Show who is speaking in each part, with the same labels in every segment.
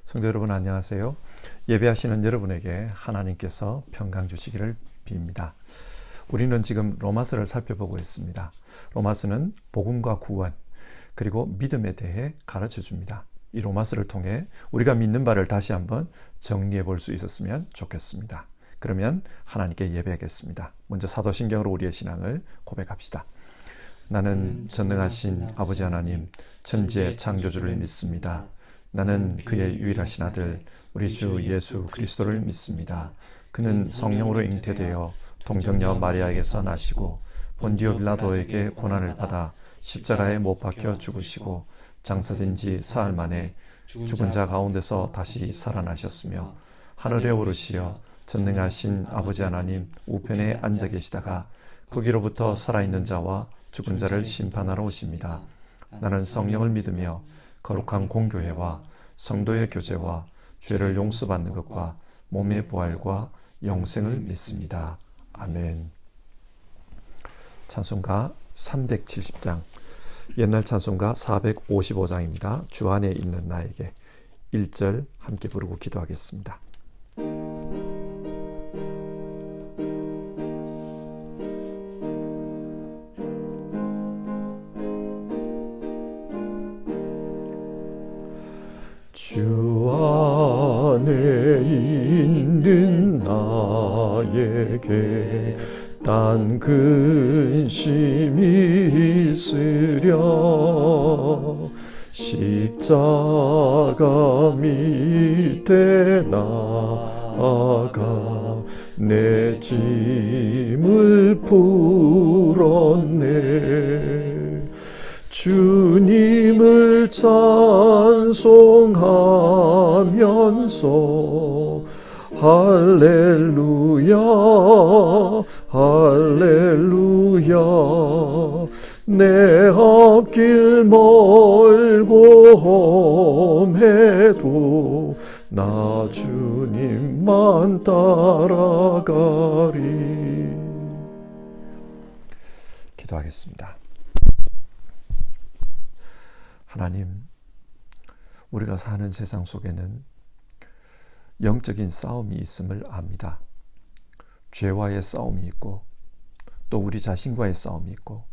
Speaker 1: 성도 여러분 안녕하세요. 예배하시는 여러분에게 하나님께서 평강 주시기를 빕니다. 우리는 지금 로마서를 살펴보고 있습니다. 로마서는 복음과 구원 그리고 믿음에 대해 가르쳐 줍니다. 이 로마서를 통해 우리가 믿는 바를 다시 한번 정리해 볼 수 있었으면 좋겠습니다. 그러면 하나님께 예배하겠습니다. 먼저 사도신경으로 우리의 신앙을 고백합시다. 나는 전능하신 아버지 하나님 천지의 창조주를 믿습니다. 나는 그의 유일하신 아들 우리 주 예수 그리스도를 믿습니다. 그는 성령으로 잉태되어 동정녀 마리아에게서 나시고 본디오 빌라도에게 고난을 받아 십자가에 못 박혀 죽으시고 장사된 지 사흘 만에 죽은 자 가운데서 다시 살아나셨으며 하늘에 오르시어 전능하신 아버지 하나님 우편에 앉아 계시다가 거기로부터 살아있는 자와 죽은 자를 심판하러 오십니다. 나는 성령을 믿으며 거룩한 공교회와 성도의 교제와 죄를 용서받는 것과 몸의 부활과 영생을 믿습니다. 아멘. 찬송가 370장, 옛날 찬송가 455장입니다. 주 안에 있는 나에게 1절 함께 부르고 기도하겠습니다. 주 안에 있는 나에게 딴 근심이 있으랴 십자가 밑에 나아가 내 짐을 풀었네. 주님을 찬송하면서 할렐루야 할렐루야 내 앞길 멀고 험해도 나 주님만 따라가리. 기도하겠습니다. 하나님, 우리가 사는 세상 속에는 영적인 싸움이 있음을 압니다. 죄와의 싸움이 있고 또 우리 자신과의 싸움이 있고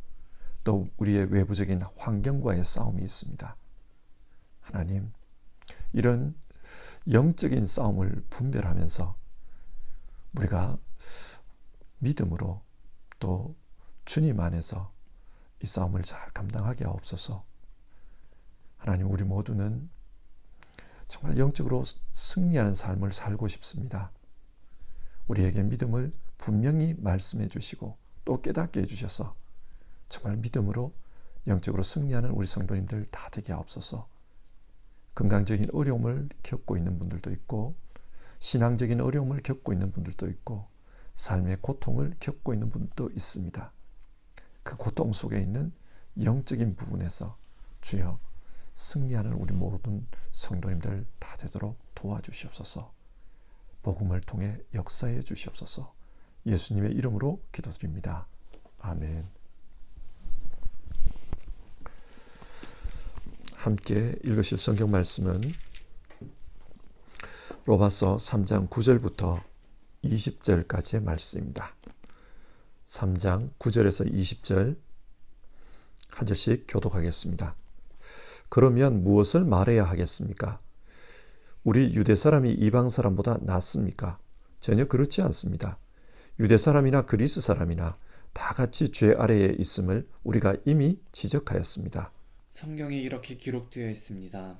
Speaker 1: 또 우리의 외부적인 환경과의 싸움이 있습니다. 하나님, 이런 영적인 싸움을 분별하면서 우리가 믿음으로 또 주님 안에서 이 싸움을 잘 감당하게 하옵소서. 하나님, 우리 모두는 정말 영적으로 승리하는 삶을 살고 싶습니다. 우리에게 믿음을 분명히 말씀해 주시고 또 깨닫게 해주셔서 정말 믿음으로 영적으로 승리하는 우리 성도님들 다 되게 하옵소서. 건강적인 어려움을 겪고 있는 분들도 있고 신앙적인 어려움을 겪고 있는 분들도 있고 삶의 고통을 겪고 있는 분들도 있습니다. 그 고통 속에 있는 영적인 부분에서 주여 승리하는 우리 모든 성도님들 다 되도록 도와주시옵소서. 복음을 통해 역사해 주시옵소서. 예수님의 이름으로 기도드립니다. 아멘. 함께 읽으실 성경 말씀은 로마서 3장 9절부터 20절까지의 말씀입니다. 3장 9절에서 20절 한 절씩 교독하겠습니다. 그러면 무엇을 말해야 하겠습니까? 우리 유대 사람이 이방 사람보다 낫습니까? 전혀 그렇지 않습니다. 유대 사람이나 그리스 사람이나 다 같이 죄 아래에 있음을 우리가 이미 지적하였습니다.
Speaker 2: 성경에 이렇게 기록되어 있습니다.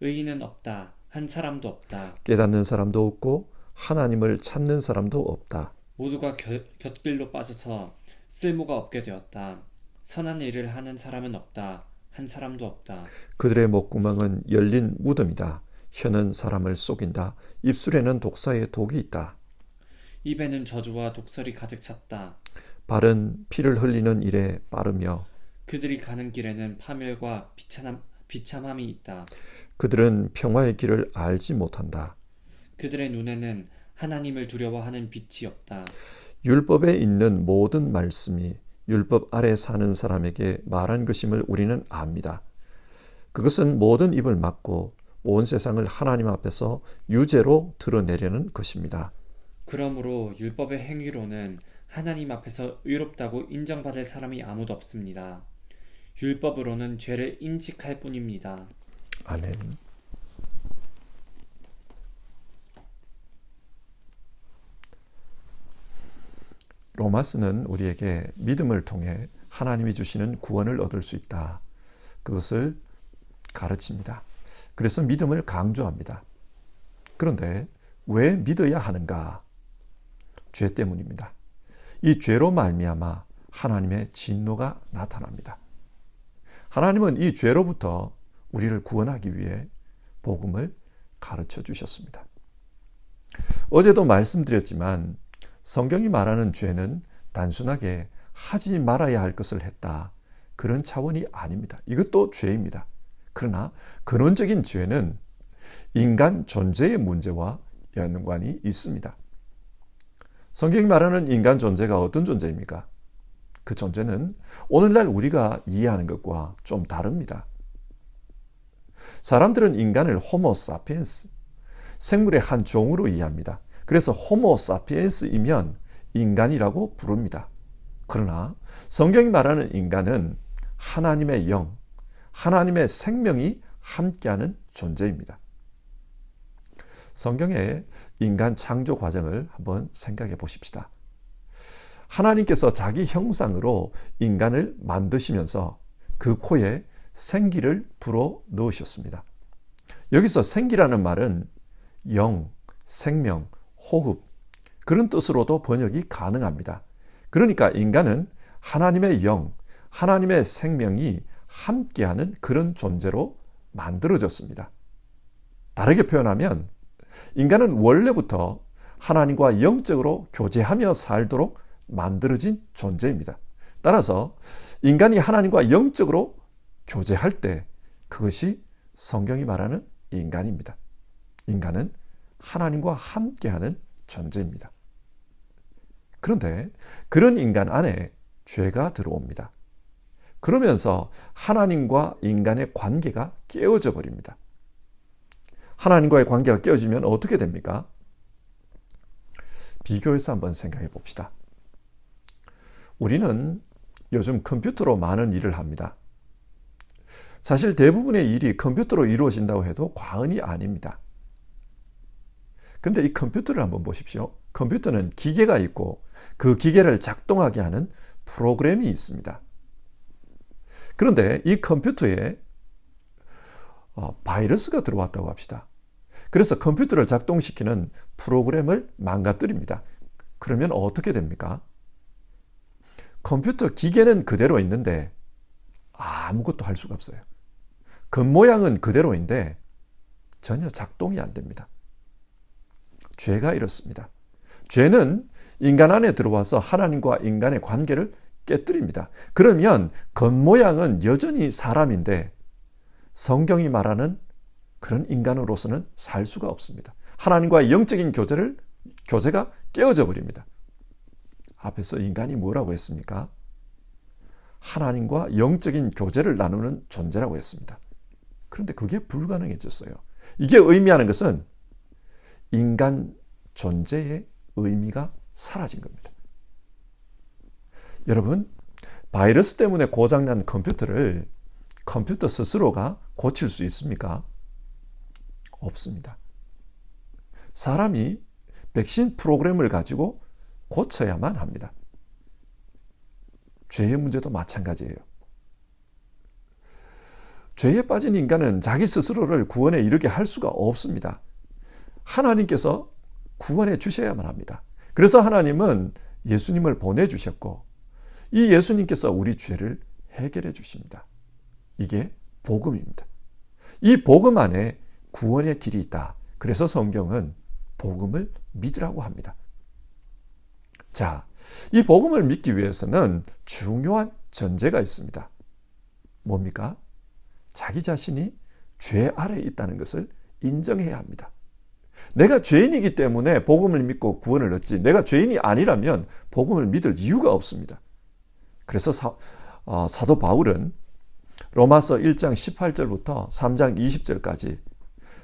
Speaker 2: 의인은 없다. 한 사람도 없다.
Speaker 1: 깨닫는 사람도 없고 하나님을 찾는 사람도 없다.
Speaker 2: 모두가 곁길로 빠져서 쓸모가 없게 되었다. 선한 일을 하는 사람은 없다. 한 사람도 없다.
Speaker 1: 그들의 목구멍은 열린 무덤이다. 혀는 사람을 속인다. 입술에는 독사의 독이 있다.
Speaker 2: 입에는 저주와 독설이 가득 찼다.
Speaker 1: 발은 피를 흘리는 일에 빠르며
Speaker 2: 그들이 가는 길에는 파멸과 비참함이 있다.
Speaker 1: 그들은 평화의 길을 알지 못한다.
Speaker 2: 그들의 눈에는 하나님을 두려워하는 빛이 없다.
Speaker 1: 율법에 있는 모든 말씀이 율법 아래 사는 사람에게 말한 것임을 우리는 압니다. 그것은 모든 입을 막고 온 세상을 하나님 앞에서 유죄로 드러내려는 것입니다.
Speaker 2: 그러므로 율법의 행위로는 하나님 앞에서 의롭다고 인정받을 사람이 아무도 없습니다. 율법으로는 죄를 인식할 뿐입니다.
Speaker 1: 아멘. 로마서는 우리에게 믿음을 통해 하나님이 주시는 구원을 얻을 수 있다. 그것을 가르칩니다. 그래서 믿음을 강조합니다. 그런데 왜 믿어야 하는가? 죄 때문입니다. 이 죄로 말미암아 하나님의 진노가 나타납니다. 하나님은 이 죄로부터 우리를 구원하기 위해 복음을 가르쳐 주셨습니다. 어제도 말씀드렸지만 성경이 말하는 죄는 단순하게 하지 말아야 할 것을 했다. 그런 차원이 아닙니다. 이것도 죄입니다. 그러나 근원적인 죄는 인간 존재의 문제와 연관이 있습니다. 성경이 말하는 인간 존재가 어떤 존재입니까? 그 존재는 오늘날 우리가 이해하는 것과 좀 다릅니다. 사람들은 인간을 호모 사피엔스, 생물의 한 종으로 이해합니다. 그래서 호모 사피엔스이면 인간이라고 부릅니다. 그러나 성경이 말하는 인간은 하나님의 영, 하나님의 생명이 함께하는 존재입니다. 성경의 인간 창조 과정을 한번 생각해 보십시다. 하나님께서 자기 형상으로 인간을 만드시면서 그 코에 생기를 불어 넣으셨습니다. 여기서 생기라는 말은 영, 생명, 호흡, 그런 뜻으로도 번역이 가능합니다. 그러니까 인간은 하나님의 영, 하나님의 생명이 함께하는 그런 존재로 만들어졌습니다. 다르게 표현하면 인간은 원래부터 하나님과 영적으로 교제하며 살도록 만들어진 존재입니다. 따라서 인간이 하나님과 영적으로 교제할 때 그것이 성경이 말하는 인간입니다. 인간은 하나님과 함께하는 존재입니다. 그런데 그런 인간 안에 죄가 들어옵니다. 그러면서 하나님과 인간의 관계가 깨어져 버립니다. 하나님과의 관계가 깨어지면 어떻게 됩니까? 비교해서 한번 생각해 봅시다. 우리는 요즘 컴퓨터로 많은 일을 합니다. 사실 대부분의 일이 컴퓨터로 이루어진다고 해도 과언이 아닙니다. 근데 이 컴퓨터를 한번 보십시오. 컴퓨터는 기계가 있고 그 기계를 작동하게 하는 프로그램이 있습니다. 그런데 이 컴퓨터에 바이러스가 들어왔다고 합시다. 그래서 컴퓨터를 작동시키는 프로그램을 망가뜨립니다. 그러면 어떻게 됩니까? 컴퓨터 기계는 그대로 있는데 아무것도 할 수가 없어요. 겉모양은 그대로인데 전혀 작동이 안 됩니다. 죄가 이렇습니다. 죄는 인간 안에 들어와서 하나님과 인간의 관계를 깨뜨립니다. 그러면 겉모양은 여전히 사람인데 성경이 말하는 그런 인간으로서는 살 수가 없습니다. 하나님과의 영적인 교제가 깨어져 버립니다. 앞에서 인간이 뭐라고 했습니까? 하나님과 영적인 교제를 나누는 존재라고 했습니다. 그런데 그게 불가능해졌어요. 이게 의미하는 것은 인간 존재의 의미가 사라진 겁니다. 여러분, 바이러스 때문에 고장난 컴퓨터를 컴퓨터 스스로가 고칠 수 있습니까? 없습니다. 사람이 백신 프로그램을 가지고 고쳐야만 합니다. 죄의 문제도 마찬가지예요. 죄에 빠진 인간은 자기 스스로를 구원에 이르게 할 수가 없습니다. 하나님께서 구원해 주셔야만 합니다. 그래서 하나님은 예수님을 보내주셨고 이 예수님께서 우리 죄를 해결해 주십니다. 이게 복음입니다. 이 복음 안에 구원의 길이 있다. 그래서 성경은 복음을 믿으라고 합니다. 자, 이 복음을 믿기 위해서는 중요한 전제가 있습니다. 뭡니까? 자기 자신이 죄 아래에 있다는 것을 인정해야 합니다. 내가 죄인이기 때문에 복음을 믿고 구원을 얻지 내가 죄인이 아니라면 복음을 믿을 이유가 없습니다. 그래서 사도 바울은 로마서 1장 18절부터 3장 20절까지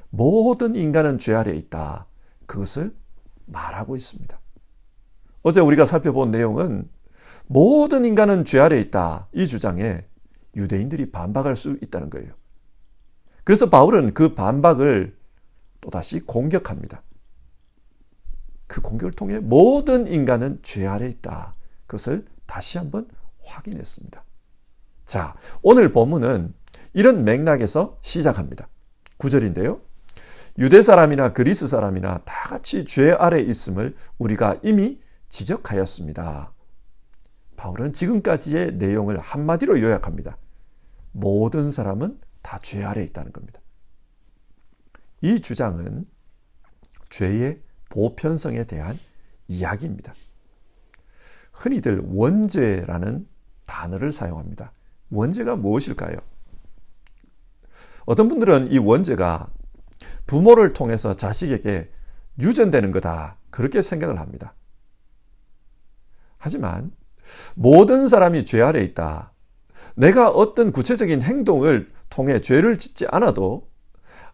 Speaker 1: 모든 인간은 죄 아래에 있다. 그것을 말하고 있습니다. 어제 우리가 살펴본 내용은 모든 인간은 죄 아래에 있다. 이 주장에 유대인들이 반박할 수 있다는 거예요. 그래서 바울은 그 반박을 또다시 공격합니다. 그 공격을 통해 모든 인간은 죄 아래에 있다. 그것을 다시 한번 확인했습니다. 자, 오늘 본문은 이런 맥락에서 시작합니다. 9절인데요. 유대 사람이나 그리스 사람이나 다 같이 죄 아래에 있음을 우리가 이미 지적하였습니다. 바울은 지금까지의 내용을 한마디로 요약합니다. 모든 사람은 다 죄 아래에 있다는 겁니다. 이 주장은 죄의 보편성에 대한 이야기입니다. 흔히들 원죄라는 단어를 사용합니다. 원죄가 무엇일까요? 어떤 분들은 이 원죄가 부모를 통해서 자식에게 유전되는 거다, 그렇게 생각을 합니다. 하지만 모든 사람이 죄 아래에 있다. 내가 어떤 구체적인 행동을 통해 죄를 짓지 않아도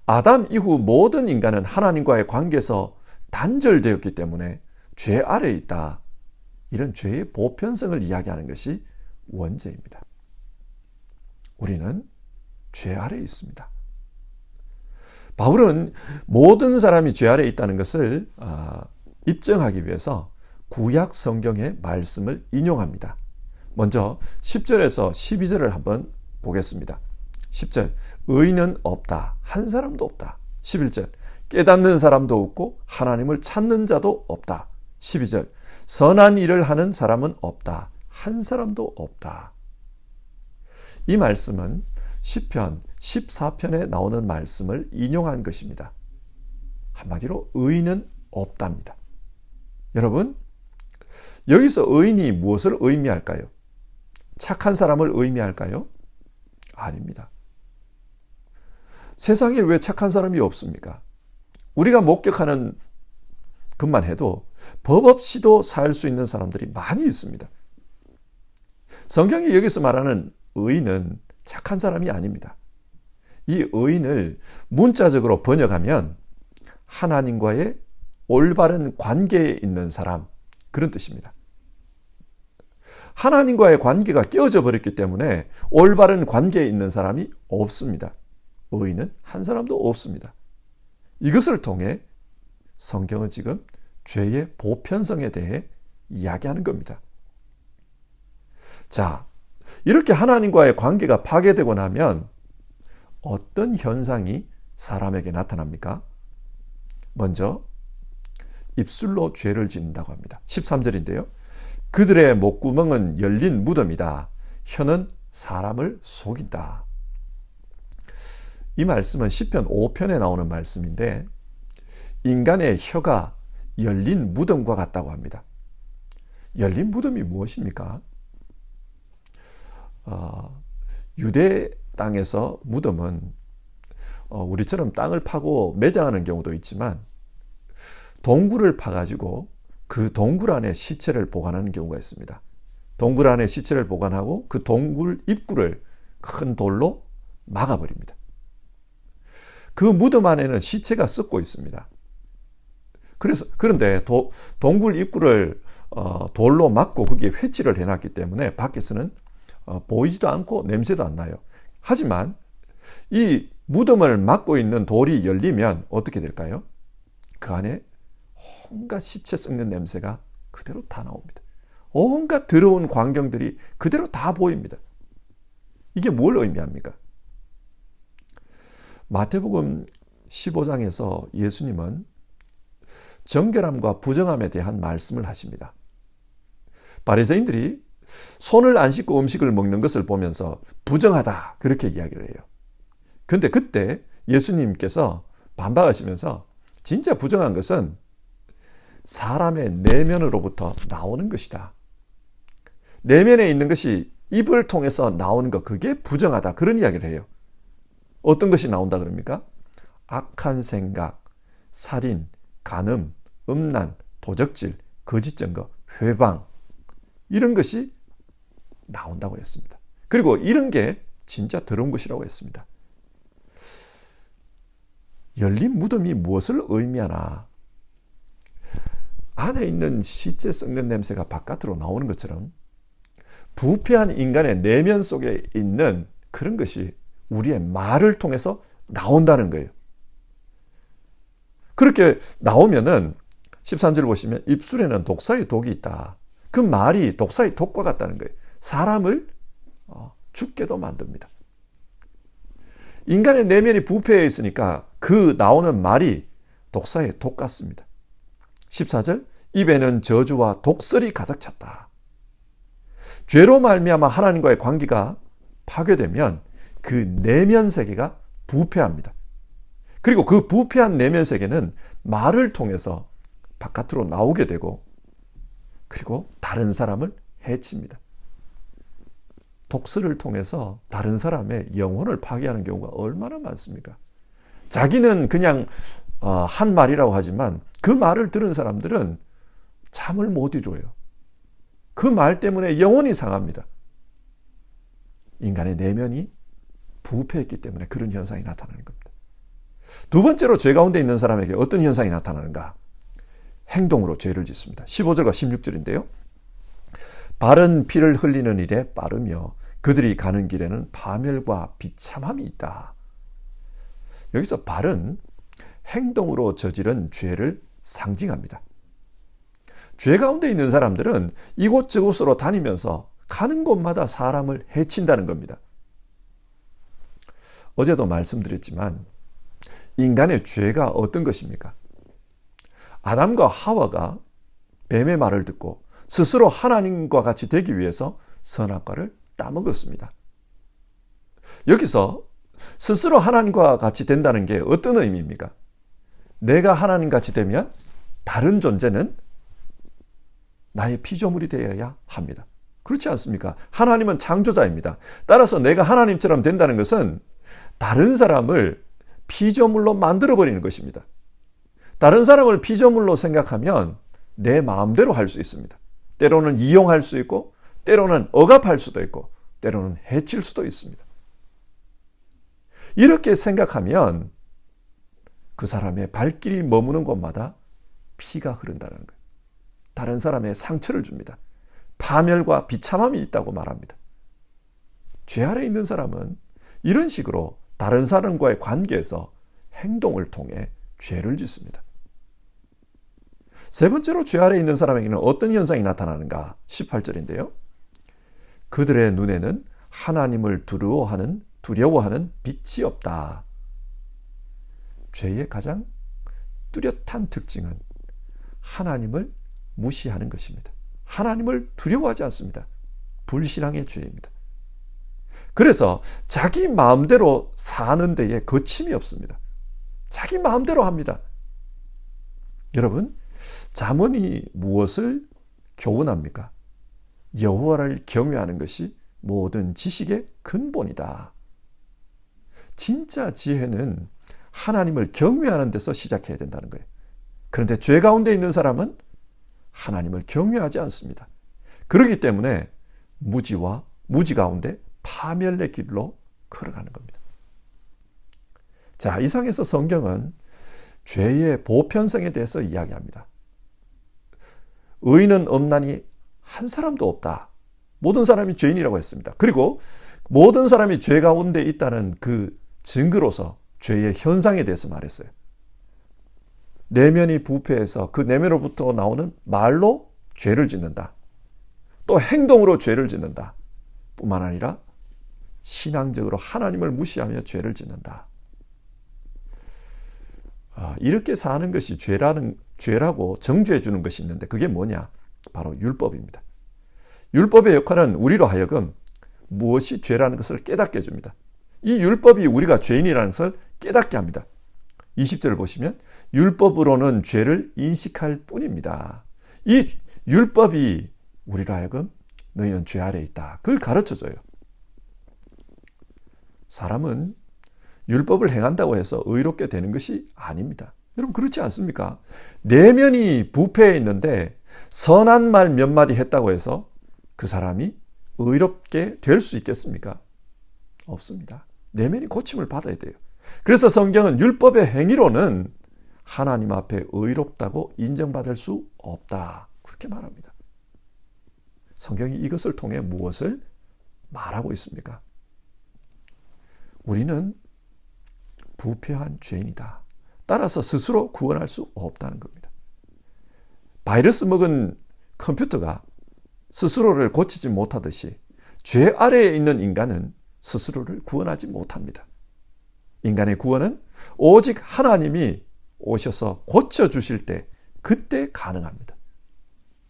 Speaker 1: 아담 이후 모든 인간은 하나님과의 관계에서 단절되었기 때문에 죄 아래에 있다. 이런 죄의 보편성을 이야기하는 것이 원죄입니다. 우리는 죄 아래에 있습니다. 바울은 모든 사람이 죄 아래에 있다는 것을 입증하기 위해서 구약 성경의 말씀을 인용합니다. 먼저 10절에서 12절을 한번 보겠습니다. 10절, 의인은 없다. 한 사람도 없다. 11절, 깨닫는 사람도 없고 하나님을 찾는 자도 없다. 12절, 선한 일을 하는 사람은 없다. 한 사람도 없다. 이 말씀은 시편 14편에 나오는 말씀을 인용한 것입니다. 한마디로 의인은 없답니다. 여러분, 여기서 의인이 무엇을 의미할까요? 착한 사람을 의미할까요? 아닙니다. 세상에 왜 착한 사람이 없습니까? 우리가 목격하는 것만 해도 법 없이도 살 수 있는 사람들이 많이 있습니다. 성경이 여기서 말하는 의인은 착한 사람이 아닙니다. 이 의인을 문자적으로 번역하면 하나님과의 올바른 관계에 있는 사람, 그런 뜻입니다. 하나님과의 관계가 깨어져 버렸기 때문에 올바른 관계에 있는 사람이 없습니다. 의인은 한 사람도 없습니다. 이것을 통해 성경은 지금 죄의 보편성에 대해 이야기하는 겁니다. 자, 이렇게 하나님과의 관계가 파괴되고 나면 어떤 현상이 사람에게 나타납니까? 먼저 입술로 죄를 짓는다고 합니다. 13절인데요. 그들의 목구멍은 열린 무덤이다. 혀는 사람을 속인다. 이 말씀은 시편 5편에 나오는 말씀인데 인간의 혀가 열린 무덤과 같다고 합니다. 열린 무덤이 무엇입니까? 유대 땅에서 무덤은 우리처럼 땅을 파고 매장하는 경우도 있지만 동굴을 파가지고 그 동굴 안에 시체를 보관하는 경우가 있습니다. 동굴 안에 시체를 보관하고 그 동굴 입구를 큰 돌로 막아버립니다. 그 무덤 안에는 시체가 썩고 있습니다. 그런데 동굴 입구를 돌로 막고 거기에 회치를 해놨기 때문에 밖에서는 보이지도 않고 냄새도 안 나요. 하지만 이 무덤을 막고 있는 돌이 열리면 어떻게 될까요? 그 안에 온갖 시체 썩는 냄새가 그대로 다 나옵니다. 온갖 더러운 광경들이 그대로 다 보입니다. 이게 뭘 의미합니까? 마태복음 15장에서 예수님은 정결함과 부정함에 대한 말씀을 하십니다. 바리새인들이 손을 안 씻고 음식을 먹는 것을 보면서 부정하다, 그렇게 이야기를 해요. 그런데 그때 예수님께서 반박하시면서 진짜 부정한 것은 사람의 내면으로부터 나오는 것이다. 내면에 있는 것이 입을 통해서 나오는 것, 그게 부정하다, 그런 이야기를 해요. 어떤 것이 나온다 그럽니까? 악한 생각, 살인, 간음, 음란, 도적질, 거짓 증거, 회방, 이런 것이 나온다고 했습니다. 그리고 이런 게 진짜 더러운 것이라고 했습니다. 열린 무덤이 무엇을 의미하나? 안에 있는 시체 썩는 냄새가 바깥으로 나오는 것처럼 부패한 인간의 내면 속에 있는 그런 것이 우리의 말을 통해서 나온다는 거예요. 그렇게 나오면은 13절 보시면 입술에는 독사의 독이 있다. 그 말이 독사의 독과 같다는 거예요. 사람을 죽게도 만듭니다. 인간의 내면이 부패해 있으니까 그 나오는 말이 독사의 독 같습니다. 14절 입에는 저주와 독설이 가득 찼다. 죄로 말미암아 하나님과의 관계가 파괴되면 그 내면 세계가 부패합니다. 그리고 그 부패한 내면 세계는 말을 통해서 바깥으로 나오게 되고 그리고 다른 사람을 해칩니다. 독설을 통해서 다른 사람의 영혼을 파괴하는 경우가 얼마나 많습니까? 자기는 그냥 한 말이라고 하지만 그 말을 들은 사람들은 잠을 못 이루어요. 그 말 때문에 영혼이 상합니다. 인간의 내면이 부패했기 때문에 그런 현상이 나타나는 겁니다. 두 번째로 죄 가운데 있는 사람에게 어떤 현상이 나타나는가? 행동으로 죄를 짓습니다. 15절과 16절인데요. 바른 피를 흘리는 일에 빠르며 그들이 가는 길에는 파멸과 비참함이 있다. 여기서 발은 행동으로 저지른 죄를 상징합니다. 죄 가운데 있는 사람들은 이곳저곳으로 다니면서 가는 곳마다 사람을 해친다는 겁니다. 어제도 말씀드렸지만 인간의 죄가 어떤 것입니까? 아담과 하와가 뱀의 말을 듣고 스스로 하나님과 같이 되기 위해서 선악과를 따먹었습니다. 여기서 스스로 하나님과 같이 된다는 게 어떤 의미입니까? 내가 하나님 같이 되면 다른 존재는 나의 피조물이 되어야 합니다. 그렇지 않습니까? 하나님은 창조자입니다. 따라서 내가 하나님처럼 된다는 것은 다른 사람을 피조물로 만들어버리는 것입니다. 다른 사람을 피조물로 생각하면 내 마음대로 할 수 있습니다. 때로는 이용할 수 있고 때로는 억압할 수도 있고 때로는 해칠 수도 있습니다. 이렇게 생각하면 그 사람의 발길이 머무는 곳마다 피가 흐른다는 거예요. 다른 사람의 상처를 줍니다. 파멸과 비참함이 있다고 말합니다. 죄 아래 있는 사람은 이런 식으로 다른 사람과의 관계에서 행동을 통해 죄를 짓습니다. 세 번째로 죄 아래 있는 사람에게는 어떤 현상이 나타나는가? 18절인데요. 그들의 눈에는 하나님을 두려워하는 빛이 없다. 죄의 가장 뚜렷한 특징은 하나님을 무시하는 것입니다. 하나님을 두려워하지 않습니다. 불신앙의 죄입니다. 그래서 자기 마음대로 사는 데에 거침이 없습니다. 자기 마음대로 합니다. 여러분, 잠언이 무엇을 교훈합니까? 여호와를 경외하는 것이 모든 지식의 근본이다. 진짜 지혜는 하나님을 경외하는 데서 시작해야 된다는 거예요. 그런데 죄 가운데 있는 사람은 하나님을 경외하지 않습니다. 그렇기 때문에 무지와 무지 가운데 파멸의 길로 걸어가는 겁니다. 자, 이상에서 성경은 죄의 보편성에 대해서 이야기합니다. 의인은 없나니 한 사람도 없다. 모든 사람이 죄인이라고 했습니다. 그리고 모든 사람이 죄 가운데 있다는 그 증거로서 죄의 현상에 대해서 말했어요. 내면이 부패해서 그 내면으로부터 나오는 말로 죄를 짓는다. 또 행동으로 죄를 짓는다. 뿐만 아니라 신앙적으로 하나님을 무시하며 죄를 짓는다. 이렇게 사는 것이 죄라고 정죄해 주는 것이 있는데 그게 뭐냐? 바로 율법입니다. 율법의 역할은 우리로 하여금 무엇이 죄라는 것을 깨닫게 해줍니다. 이 율법이 우리가 죄인이라는 것을 깨닫게 합니다. 20절을 보시면 율법으로는 죄를 인식할 뿐입니다. 이 율법이 우리로 하여금 너희는 죄 아래에 있다. 그걸 가르쳐줘요. 사람은 율법을 행한다고 해서 의롭게 되는 것이 아닙니다. 여러분 그렇지 않습니까? 내면이 부패해 있는데 선한 말 몇 마디 했다고 해서 그 사람이 의롭게 될 수 있겠습니까? 없습니다. 내면이 고침을 받아야 돼요. 그래서 성경은 율법의 행위로는 하나님 앞에 의롭다고 인정받을 수 없다. 그렇게 말합니다. 성경이 이것을 통해 무엇을 말하고 있습니까? 우리는 부패한 죄인이다. 따라서 스스로 구원할 수 없다는 겁니다. 바이러스 먹은 컴퓨터가 스스로를 고치지 못하듯이 죄 아래에 있는 인간은 스스로를 구원하지 못합니다. 인간의 구원은 오직 하나님이 오셔서 고쳐주실 때 그때 가능합니다.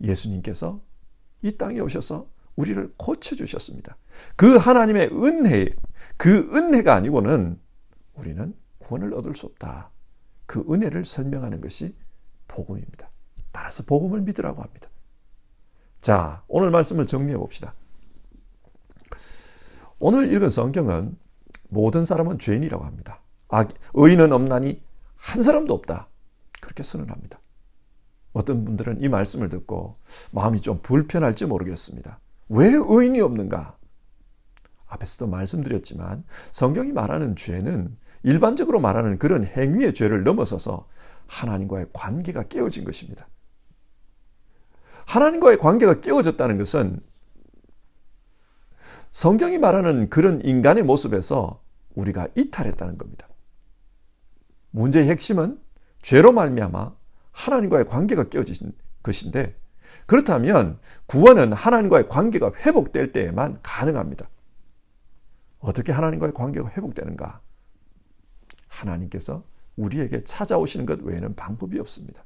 Speaker 1: 예수님께서 이 땅에 오셔서 우리를 고쳐주셨습니다. 그 하나님의 은혜, 그 은혜가 아니고는 우리는 구원을 얻을 수 없다. 그 은혜를 설명하는 것이 복음입니다. 따라서 복음을 믿으라고 합니다. 자, 오늘 말씀을 정리해 봅시다. 오늘 읽은 성경은 모든 사람은 죄인이라고 합니다. 의인은 없나니 한 사람도 없다. 그렇게 선언합니다. 어떤 분들은 이 말씀을 듣고 마음이 좀 불편할지 모르겠습니다. 왜 의인이 없는가? 앞에서도 말씀드렸지만 성경이 말하는 죄는 일반적으로 말하는 그런 행위의 죄를 넘어서서 하나님과의 관계가 깨어진 것입니다. 하나님과의 관계가 깨어졌다는 것은 성경이 말하는 그런 인간의 모습에서 우리가 이탈했다는 겁니다. 문제의 핵심은 죄로 말미암아 하나님과의 관계가 깨어진 것인데, 그렇다면 구원은 하나님과의 관계가 회복될 때에만 가능합니다. 어떻게 하나님과의 관계가 회복되는가? 하나님께서 우리에게 찾아오시는 것 외에는 방법이 없습니다.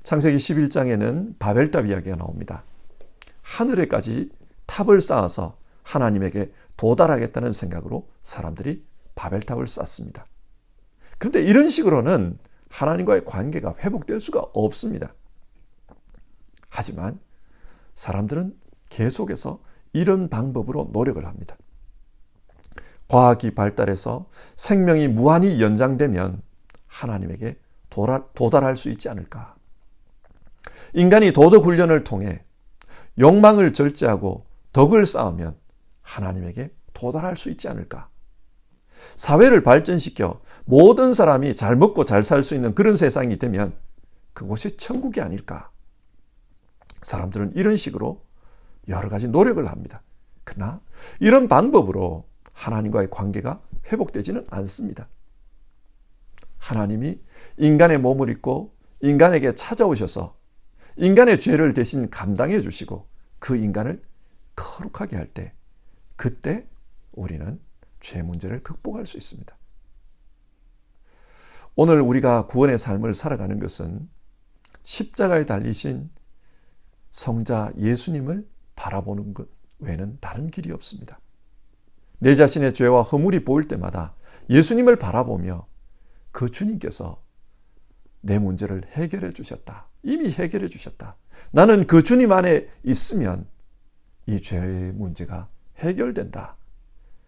Speaker 1: 창세기 11장에는 바벨탑 이야기가 나옵니다. 하늘에까지 탑을 쌓아서 하나님에게 도달하겠다는 생각으로 사람들이 바벨탑을 쌓습니다. 그런데 이런 식으로는 하나님과의 관계가 회복될 수가 없습니다. 하지만 사람들은 계속해서 이런 방법으로 노력을 합니다. 과학이 발달해서 생명이 무한히 연장되면 하나님에게 도달할 수 있지 않을까? 인간이 도덕 훈련을 통해 욕망을 절제하고 덕을 쌓으면 하나님에게 도달할 수 있지 않을까? 사회를 발전시켜 모든 사람이 잘 먹고 잘 살 수 있는 그런 세상이 되면 그곳이 천국이 아닐까? 사람들은 이런 식으로 여러 가지 노력을 합니다. 그러나 이런 방법으로 하나님과의 관계가 회복되지는 않습니다. 하나님이 인간의 몸을 입고 인간에게 찾아오셔서 인간의 죄를 대신 감당해 주시고 그 인간을 거룩하게 할 때, 그때 우리는 죄 문제를 극복할 수 있습니다. 오늘 우리가 구원의 삶을 살아가는 것은 십자가에 달리신 성자 예수님을 바라보는 것 외에는 다른 길이 없습니다. 내 자신의 죄와 허물이 보일 때마다 예수님을 바라보며 그 주님께서 내 문제를 해결해 주셨다. 이미 해결해 주셨다. 나는 그 주님 안에 있으면 이 죄의 문제가 해결된다.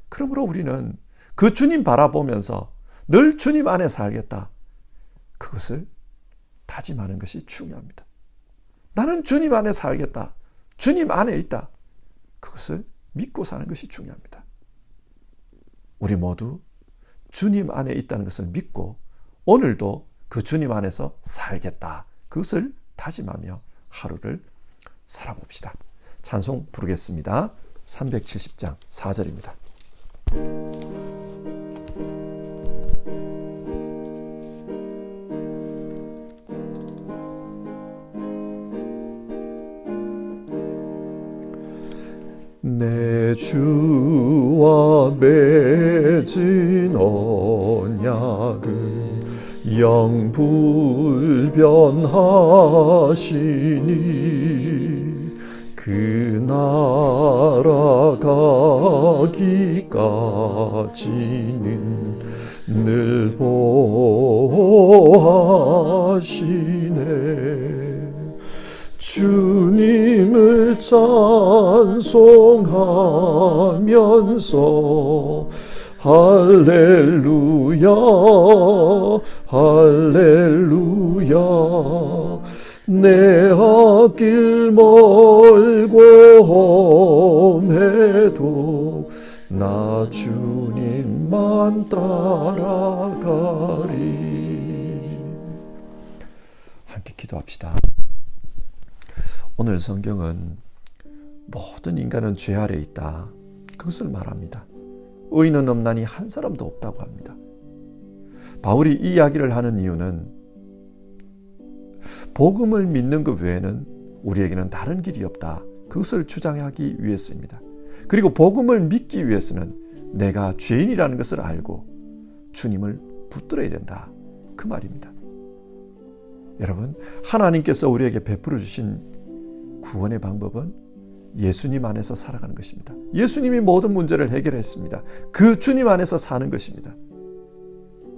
Speaker 1: 그러므로 우리는 그 주님 바라보면서 늘 주님 안에 살겠다. 그것을 다짐하는 것이 중요합니다. 나는 주님 안에 살겠다. 주님 안에 있다. 그것을 믿고 사는 것이 중요합니다. 우리 모두 주님 안에 있다는 것을 믿고 오늘도 그 주님 안에서 살겠다. 그것을 다짐하며 하루를 살아봅시다. 찬송 부르겠습니다. 370장 4절입니다. 내 주와 맺은 언약은 영불변하시니 그 나라 가기까지는 늘 보호하시네. 주님을 찬송하면서 할렐루야 할렐루야 내 앞길 멀고 험해도 나 주님 나만 따라가리. 함께 기도합시다. 오늘 성경은 모든 인간은 죄 아래에 있다, 그것을 말합니다. 의인은 없나니 한 사람도 없다고 합니다. 바울이 이 이야기를 하는 이유는 복음을 믿는 것 외에는 우리에게는 다른 길이 없다, 그것을 주장하기 위해서입니다. 그리고 복음을 믿기 위해서는 내가 죄인이라는 것을 알고 주님을 붙들어야 된다, 그 말입니다. 여러분, 하나님께서 우리에게 베풀어 주신 구원의 방법은 예수님 안에서 살아가는 것입니다. 예수님이 모든 문제를 해결했습니다. 그 주님 안에서 사는 것입니다.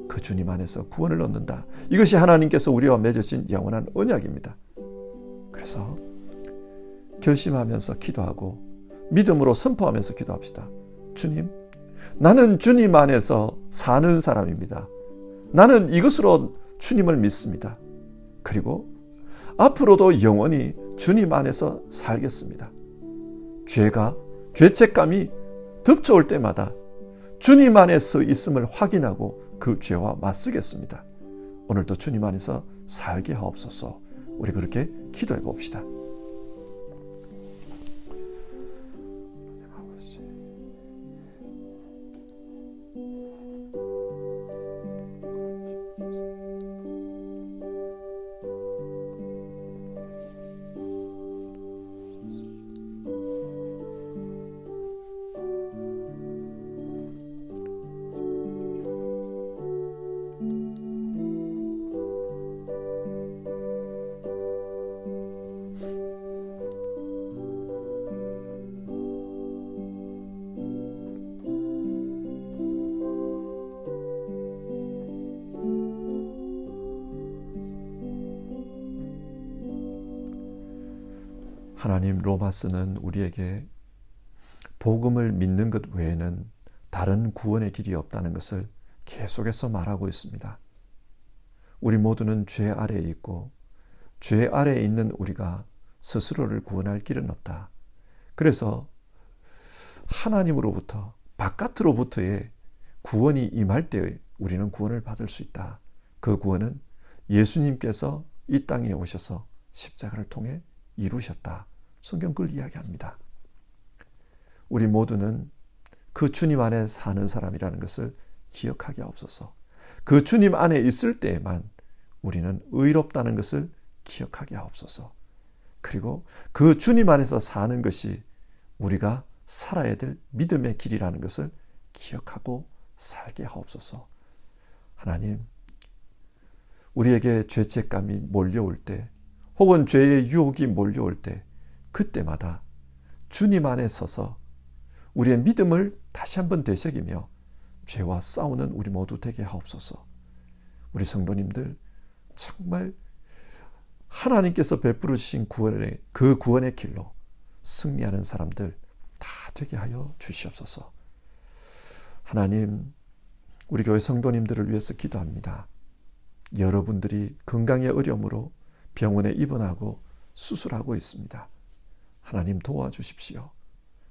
Speaker 1: 그 주님 안에서 구원을 얻는다. 이것이 하나님께서 우리와 맺으신 영원한 언약입니다. 그래서 결심하면서 기도하고 믿음으로 선포하면서 기도합시다. 주님, 나는 주님 안에서 사는 사람입니다. 나는 이것으로 주님을 믿습니다. 그리고 앞으로도 영원히 주님 안에서 살겠습니다. 죄책감이 덮쳐올 때마다 주님 안에서 있음을 확인하고 그 죄와 맞서겠습니다. 오늘도 주님 안에서 살게 하옵소서. 우리 그렇게 기도해 봅시다. 하나님, 로마서는 우리에게 복음을 믿는 것 외에는 다른 구원의 길이 없다는 것을 계속해서 말하고 있습니다. 우리 모두는 죄 아래에 있고 죄 아래에 있는 우리가 스스로를 구원할 길은 없다. 그래서 하나님으로부터, 바깥으로부터의 구원이 임할 때 우리는 구원을 받을 수 있다. 그 구원은 예수님께서 이 땅에 오셔서 십자가를 통해 이루셨다. 성경 그걸 이야기합니다. 우리 모두는 그 주님 안에 사는 사람이라는 것을 기억하게 하옵소서. 그 주님 안에 있을 때에만 우리는 의롭다는 것을 기억하게 하옵소서. 그리고 그 주님 안에서 사는 것이 우리가 살아야 될 믿음의 길이라는 것을 기억하고 살게 하옵소서. 하나님, 우리에게 죄책감이 몰려올 때, 혹은 죄의 유혹이 몰려올 때, 그때마다 주님 안에 서서 우리의 믿음을 다시 한번 되새기며 죄와 싸우는 우리 모두 되게 하옵소서. 우리 성도님들 정말 하나님께서 베풀어 주신 그 구원의 길로 승리하는 사람들 다 되게 하여 주시옵소서. 하나님, 우리 교회 성도님들을 위해서 기도합니다. 여러분들이 건강의 어려움으로 병원에 입원하고 수술하고 있습니다. 하나님 도와주십시오.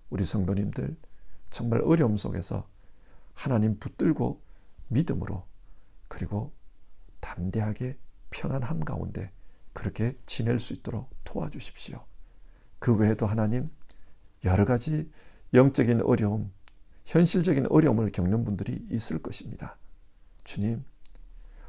Speaker 1: 우리 성도님들 정말 어려움 속에서 하나님 붙들고 믿음으로, 그리고 담대하게 평안함 가운데 그렇게 지낼 수 있도록 도와주십시오. 그 외에도 하나님 여러 가지 영적인 어려움, 현실적인 어려움을 겪는 분들이 있을 것입니다. 주님,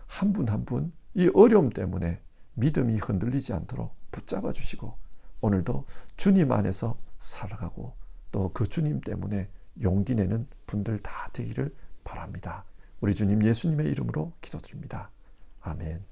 Speaker 1: 한 분 한 분 이 어려움 때문에 믿음이 흔들리지 않도록 붙잡아 주시고, 오늘도 주님 안에서 살아가고 또 그 주님 때문에 용기 내는 분들 다 되기를 바랍니다. 우리 주님 예수님의 이름으로 기도드립니다. 아멘.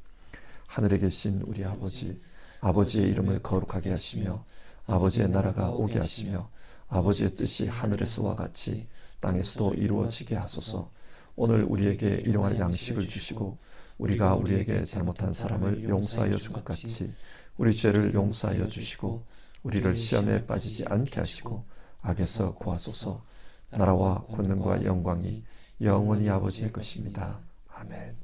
Speaker 1: 하늘에 계신 우리 아버지, 아버지의 이름을 거룩하게 하시며 아버지의 나라가 오게 하시며 아버지의 뜻이 하늘에서와 같이 땅에서도 이루어지게 하소서. 오늘 우리에게 일용할 양식을 주시고 우리가 우리에게 잘못한 사람을 용서하여 준 것 같이 우리 죄를 용서하여 주시고 우리를 시험에 빠지지 않게 하시고 악에서 구하소서. 나라와 권능과 영광이 영원히 아버지의 것입니다. 아멘.